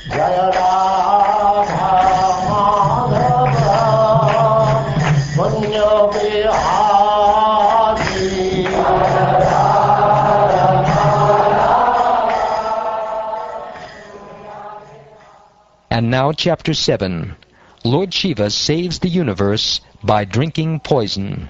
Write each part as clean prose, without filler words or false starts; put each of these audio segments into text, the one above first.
Jaya Radha Madhava Punya Bihari. And now Chapter 7. Lord Shiva saves the universe by drinking poison.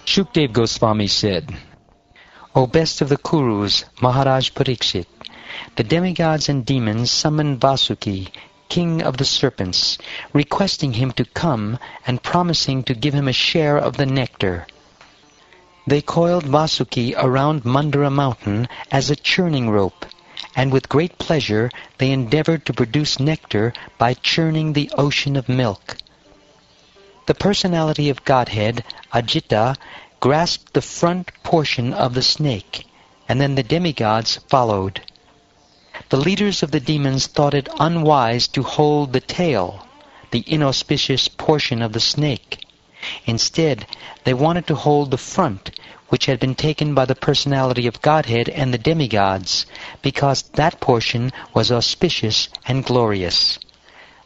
Shukdev Goswami said, O best of the Kurus, Maharaj Parikshit, the demigods and demons summoned Vasuki, king of the serpents, requesting him to come and promising to give him a share of the nectar. They coiled Vasuki around Mandara mountain as a churning rope, and with great pleasure they endeavored to produce nectar by churning the ocean of milk. The personality of Godhead, Ajita, grasped the front portion of the snake, and then the demigods followed. The leaders of the demons thought it unwise to hold the tail, the inauspicious portion of the snake. Instead, they wanted to hold the front, which had been taken by the personality of Godhead and the demigods, because that portion was auspicious and glorious.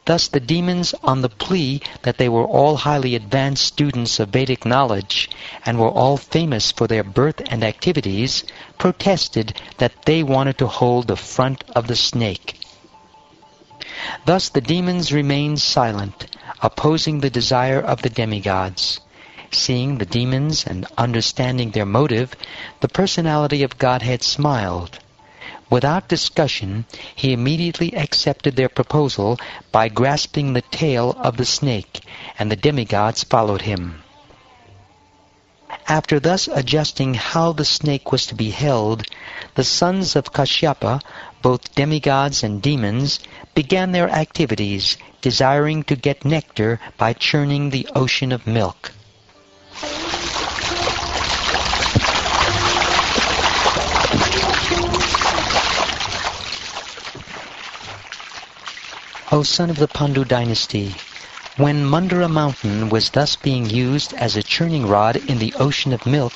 Thus the demons, on the plea that they were all highly advanced students of Vedic knowledge, and were all famous for their birth and activities, protested that they wanted to hold the front of the snake. Thus the demons remained silent, opposing the desire of the demigods. Seeing the demons and understanding their motive, the personality of Godhead smiled. Without discussion, he immediately accepted their proposal by grasping the tail of the snake, and the demigods followed him. After thus adjusting how the snake was to be held, the sons of Kashyapa, both demigods and demons, began their activities, desiring to get nectar by churning the ocean of milk. O son of the Pandu dynasty, when Mandara mountain was thus being used as a churning rod in the ocean of milk,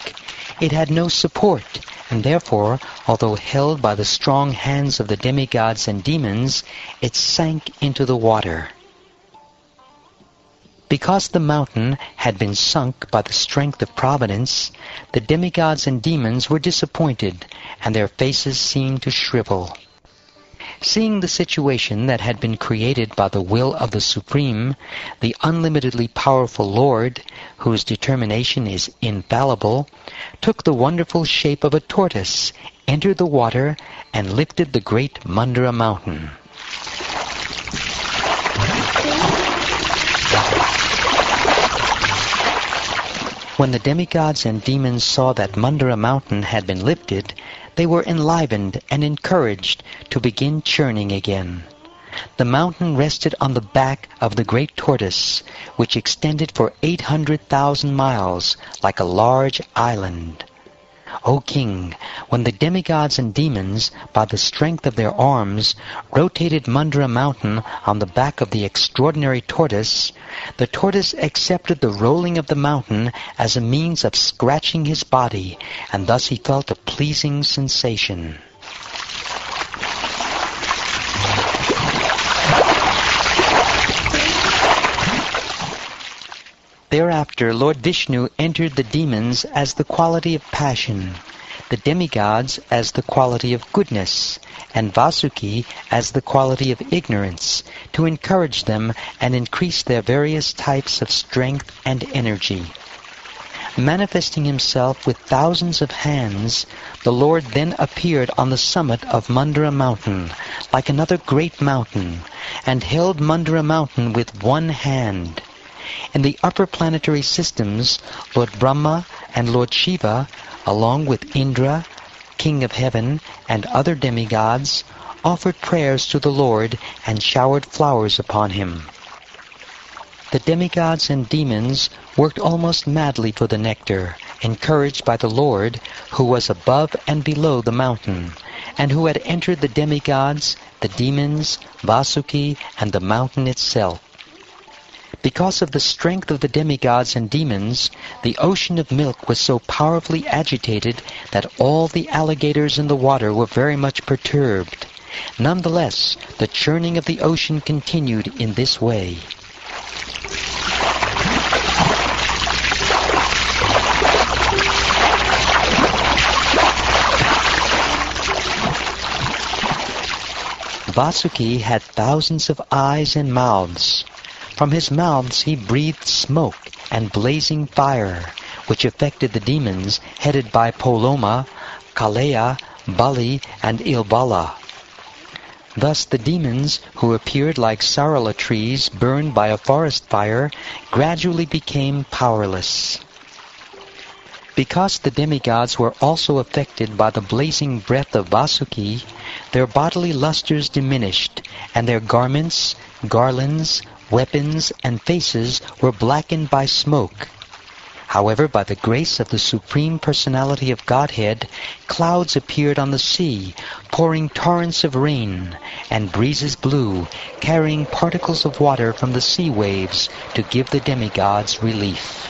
it had no support, and therefore, although held by the strong hands of the demigods and demons, it sank into the water. Because the mountain had been sunk by the strength of providence, the demigods and demons were disappointed, and their faces seemed to shrivel. Seeing the situation that had been created by the will of the Supreme, the unlimitedly powerful Lord, whose determination is infallible, took the wonderful shape of a tortoise, entered the water, and lifted the great Mandara mountain. When the demigods and demons saw that Mandara mountain had been lifted, they were enlivened and encouraged to begin churning again. The mountain rested on the back of the great tortoise, which extended for 800,000 miles, like a large island. O king, when the demigods and demons, by the strength of their arms, rotated Mandara mountain on the back of the extraordinary tortoise, the tortoise accepted the rolling of the mountain as a means of scratching his body, and thus he felt a pleasing sensation. Thereafter Lord Vishnu entered the demons as the quality of passion, the demigods as the quality of goodness, and Vasuki as the quality of ignorance, to encourage them and increase their various types of strength and energy. Manifesting himself with thousands of hands, the Lord then appeared on the summit of Mandara mountain, like another great mountain, and held Mandara mountain with one hand. In the upper planetary systems, Lord Brahma and Lord Shiva, along with Indra, king of heaven, and other demigods, offered prayers to the Lord and showered flowers upon him. The demigods and demons worked almost madly for the nectar, encouraged by the Lord, who was above and below the mountain, and who had entered the demigods, the demons, Vasuki, and the mountain itself. Because of the strength of the demigods and demons, the ocean of milk was so powerfully agitated that all the alligators in the water were very much perturbed. Nonetheless, the churning of the ocean continued in this way. Vasuki had thousands of eyes and mouths. From his mouths he breathed smoke and blazing fire, which affected the demons headed by Poloma, Kaleya, Bali, and Ilbala. Thus the demons, who appeared like sarala trees burned by a forest fire, gradually became powerless. Because the demigods were also affected by the blazing breath of Vasuki, their bodily lustres diminished, and their garments, garlands, weapons, and faces were blackened by smoke. However, by the grace of the Supreme Personality of Godhead, clouds appeared on the sea, pouring torrents of rain, and breezes blew, carrying particles of water from the sea waves to give the demigods relief.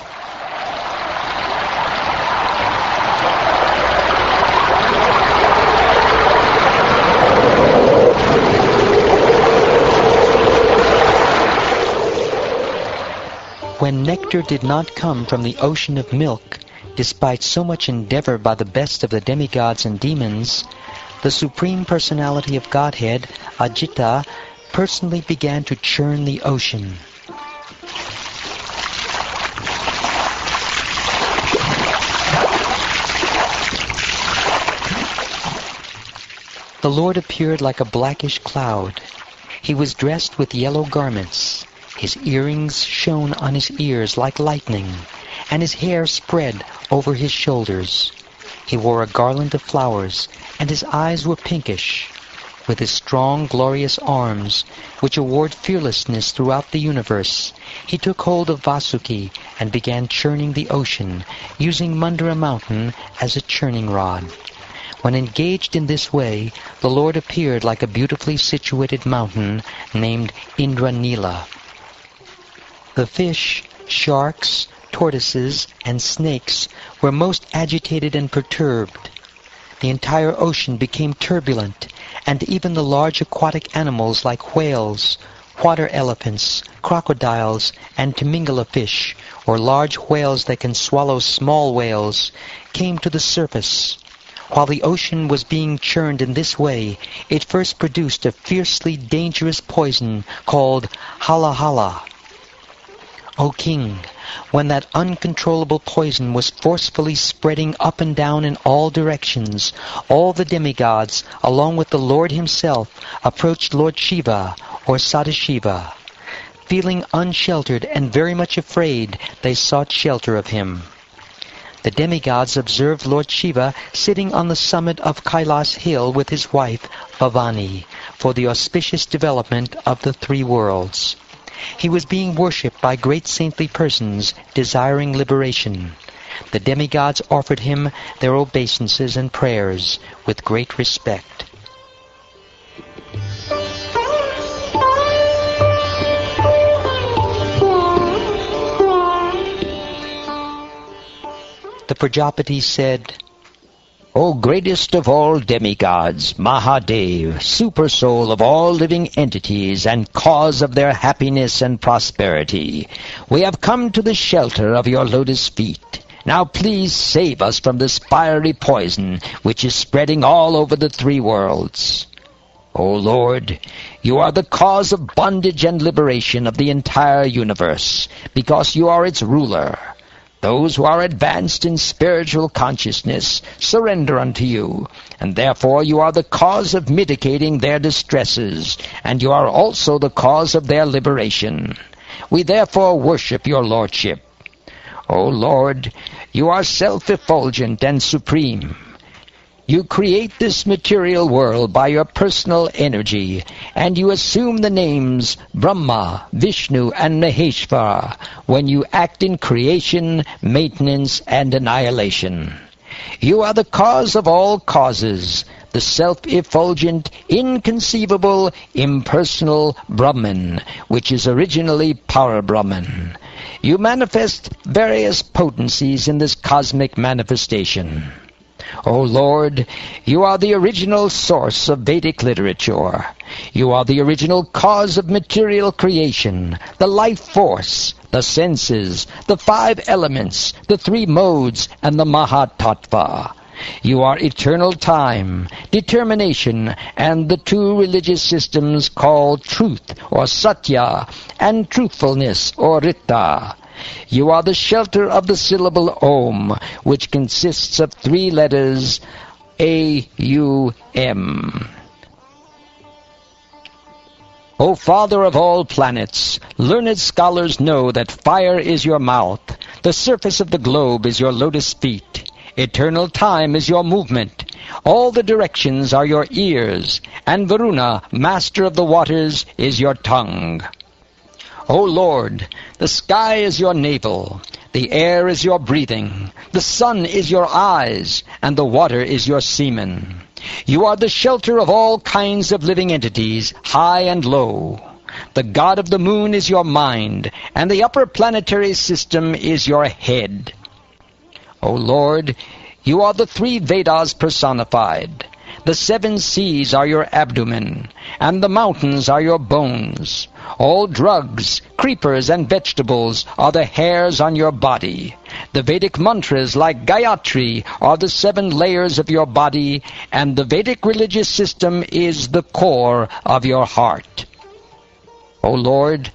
When nectar did not come from the ocean of milk, despite so much endeavor by the best of the demigods and demons, the Supreme Personality of Godhead, Ajita, personally began to churn the ocean. The Lord appeared like a blackish cloud. He was dressed with yellow garments. His earrings shone on his ears like lightning, and his hair spread over his shoulders. He wore a garland of flowers, and his eyes were pinkish. With his strong, glorious arms, which award fearlessness throughout the universe, he took hold of Vasuki and began churning the ocean, using Mandara mountain as a churning rod. When engaged in this way, the Lord appeared like a beautifully situated mountain named Indranila. The fish, sharks, tortoises, and snakes were most agitated and perturbed. The entire ocean became turbulent, and even the large aquatic animals like whales, water elephants, crocodiles, and Timingala fish, or large whales that can swallow small whales, came to the surface. While the ocean was being churned in this way, it first produced a fiercely dangerous poison called hala hala. O King, when that uncontrollable poison was forcefully spreading up and down in all directions, all the demigods, along with the Lord himself, approached Lord Shiva, or Sadashiva. Feeling unsheltered and very much afraid, they sought shelter of him. The demigods observed Lord Shiva sitting on the summit of Kailas hill with his wife, Bhavani, for the auspicious development of the three worlds. He was being worshipped by great saintly persons desiring liberation. The demigods offered him their obeisances and prayers with great respect. The Prajapati said, O greatest of all demigods, Mahadev, supersoul of all living entities and cause of their happiness and prosperity, we have come to the shelter of your lotus feet. Now please save us from this fiery poison which is spreading all over the three worlds. O Lord, you are the cause of bondage and liberation of the entire universe, because you are its ruler. Those who are advanced in spiritual consciousness surrender unto you, and therefore you are the cause of mitigating their distresses, and you are also the cause of their liberation. We therefore worship your lordship. O Lord, You are self-effulgent and supreme. You create this material world by your personal energy, and you assume the names Brahma, Vishnu, and Maheshvara when you act in creation, maintenance, and annihilation. You are the cause of all causes, the self-effulgent, inconceivable, impersonal Brahman, which is originally Para-Brahman. You manifest various potencies in this cosmic manifestation. O Lord, you are the original source of Vedic literature. You are the original cause of material creation, the life force, the senses, the 5 elements, the 3 modes, and the Mahatattva. You are eternal time, determination, and the 2 religious systems called truth, or Satya, and truthfulness, or Rita. You are the shelter of the syllable Om, which consists of 3 letters, A-U-M. O Father of all planets, learned scholars know that fire is your mouth, the surface of the globe is your lotus feet, eternal time is your movement, all the directions are your ears, and Varuna, master of the waters, is your tongue. O Lord, the sky is your navel, the air is your breathing, the sun is your eyes, and the water is your semen. You are the shelter of all kinds of living entities, high and low. The god of the moon is your mind, and the upper planetary system is your head. O Lord, you are the 3 Vedas personified. The 7 seas are your abdomen, and the mountains are your bones. All drugs, creepers, and vegetables are the hairs on your body. The Vedic mantras, like Gayatri, are the 7 layers of your body, and the Vedic religious system is the core of your heart. O Lord,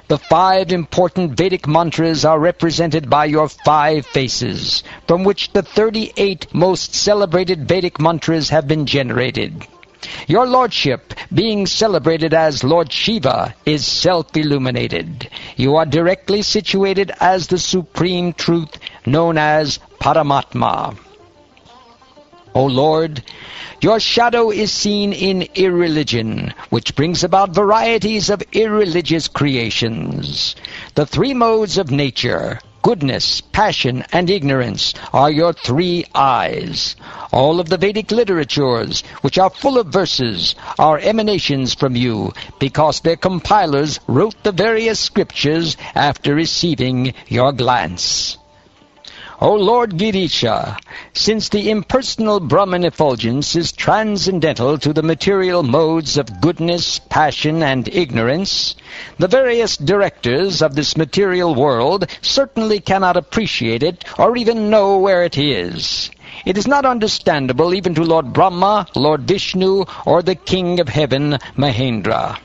the 5 important Vedic mantras are represented by your 5 faces, from which the 38 most celebrated Vedic mantras have been generated. Your lordship, being celebrated as Lord Shiva, is self-illuminated. You are directly situated as the supreme truth, known as Paramatma. O Lord, your shadow is seen in irreligion, which brings about varieties of irreligious creations. The 3 modes of nature, goodness, passion, and ignorance, are your 3 eyes. All of the Vedic literatures, which are full of verses, are emanations from you, because their compilers wrote the various scriptures after receiving your glance. O Lord Girisha, since the impersonal Brahman effulgence is transcendental to the material modes of goodness, passion, and ignorance, the various directors of this material world certainly cannot appreciate it or even know where it is. It is not understandable even to Lord Brahma, Lord Vishnu, or the King of Heaven, Mahendra.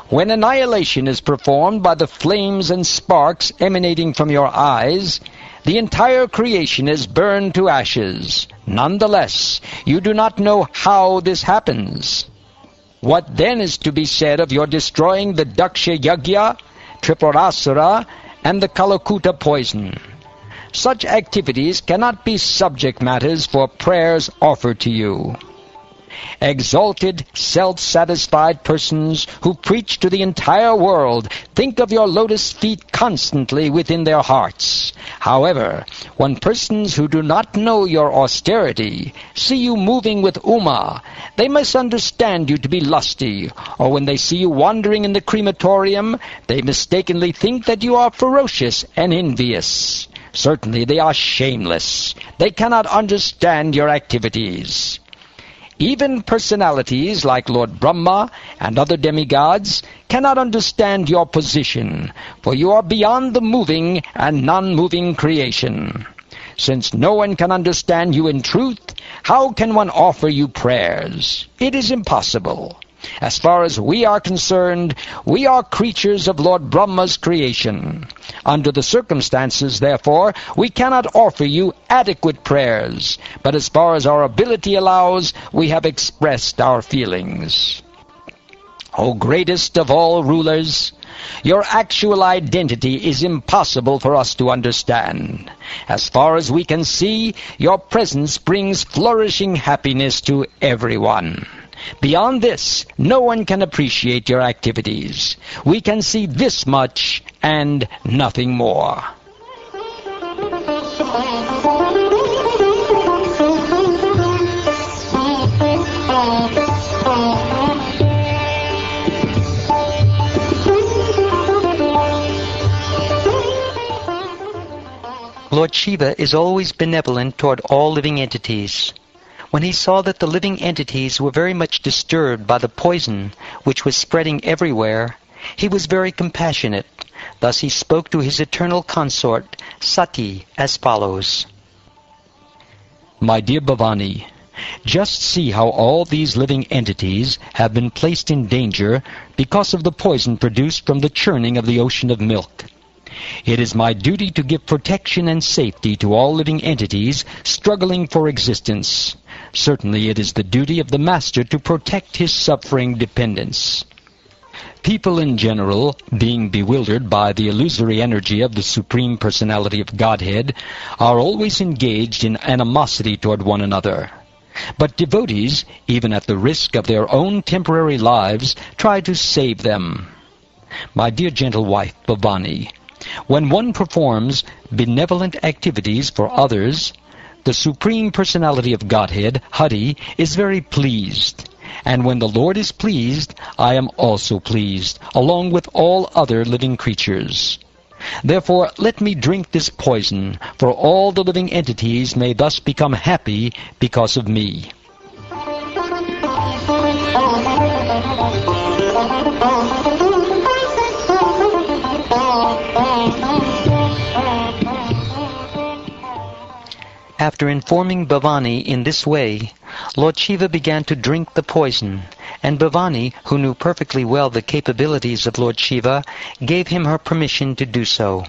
When annihilation is performed by the flames and sparks emanating from your eyes, the entire creation is burned to ashes. Nonetheless, you do not know how this happens. What then is to be said of your destroying the Daksha Yagya, Tripurasura, and the Kalakuta poison? Such activities cannot be subject matters for prayers offered to you. Exalted, self-satisfied persons who preach to the entire world think of your lotus feet constantly within their hearts. However, when persons who do not know your austerity see you moving with Uma, they misunderstand you to be lusty, or when they see you wandering in the crematorium, they mistakenly think that you are ferocious and envious. Certainly they are shameless. They cannot understand your activities. Even personalities like Lord Brahma and other demigods cannot understand your position, for you are beyond the moving and non-moving creation. Since no one can understand you in truth, how can one offer you prayers? It is impossible. As far as we are concerned, we are creatures of Lord Brahma's creation. Under the circumstances, therefore, we cannot offer you adequate prayers, but as far as our ability allows, we have expressed our feelings. O greatest of all rulers, Your actual identity is impossible for us to understand. As far as we can see, your presence brings flourishing happiness to everyone. Beyond this, no one can appreciate your activities. We can see this much and nothing more. Lord Shiva is always benevolent toward all living entities. When he saw that the living entities were very much disturbed by the poison which was spreading everywhere, he was very compassionate. Thus he spoke to his eternal consort, Sati, as follows. My dear Bhavani, just see how all these living entities have been placed in danger because of the poison produced from the churning of the ocean of milk. It is my duty to give protection and safety to all living entities struggling for existence. Certainly it is the duty of the Master to protect his suffering dependents. People in general, being bewildered by the illusory energy of the Supreme Personality of Godhead, are always engaged in animosity toward one another. But devotees, even at the risk of their own temporary lives, try to save them. My dear gentle wife, Bhavani, when one performs benevolent activities for others, the Supreme Personality of Godhead, Hari, is very pleased. And when the Lord is pleased, I am also pleased, along with all other living creatures. Therefore, let me drink this poison, for all the living entities may thus become happy because of me. After informing Bhavani in this way, Lord Shiva began to drink the poison, and Bhavani, who knew perfectly well the capabilities of Lord Shiva, gave him her permission to do so.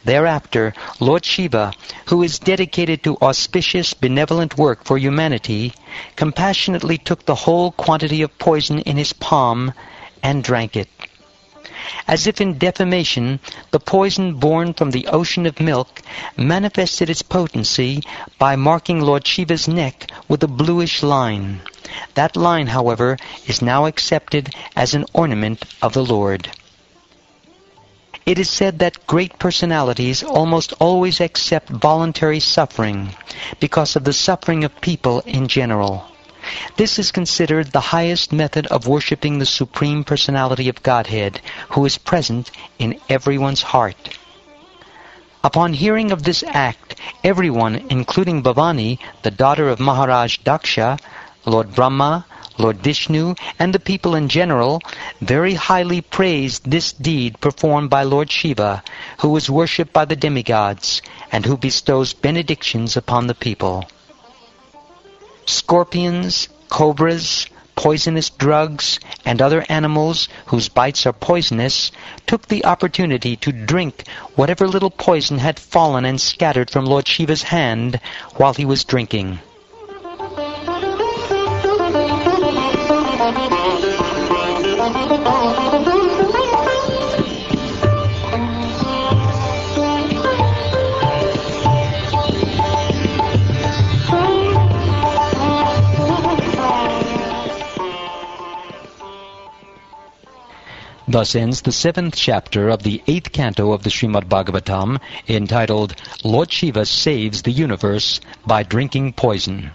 Thereafter, Lord Shiva, who is dedicated to auspicious, benevolent work for humanity, compassionately took the whole quantity of poison in his palm and drank it. As if in defamation, the poison born from the ocean of milk manifested its potency by marking Lord Shiva's neck with a bluish line. That line, however, is now accepted as an ornament of the Lord. It is said that great personalities almost always accept voluntary suffering because of the suffering of people in general. This is considered the highest method of worshipping the Supreme Personality of Godhead, who is present in everyone's heart. Upon hearing of this act, everyone, including Bhavani, the daughter of Maharaj Daksha, Lord Brahma, Lord Vishnu, and the people in general, very highly praised this deed performed by Lord Shiva, who is worshipped by the demigods, and who bestows benedictions upon the people. Scorpions, cobras, poisonous drugs, and other animals whose bites are poisonous took the opportunity to drink whatever little poison had fallen and scattered from Lord Shiva's hand while he was drinking. Thus ends the 7th chapter of the 8th canto of the Srimad Bhagavatam, entitled, Lord Shiva Saves the Universe by Drinking Poison.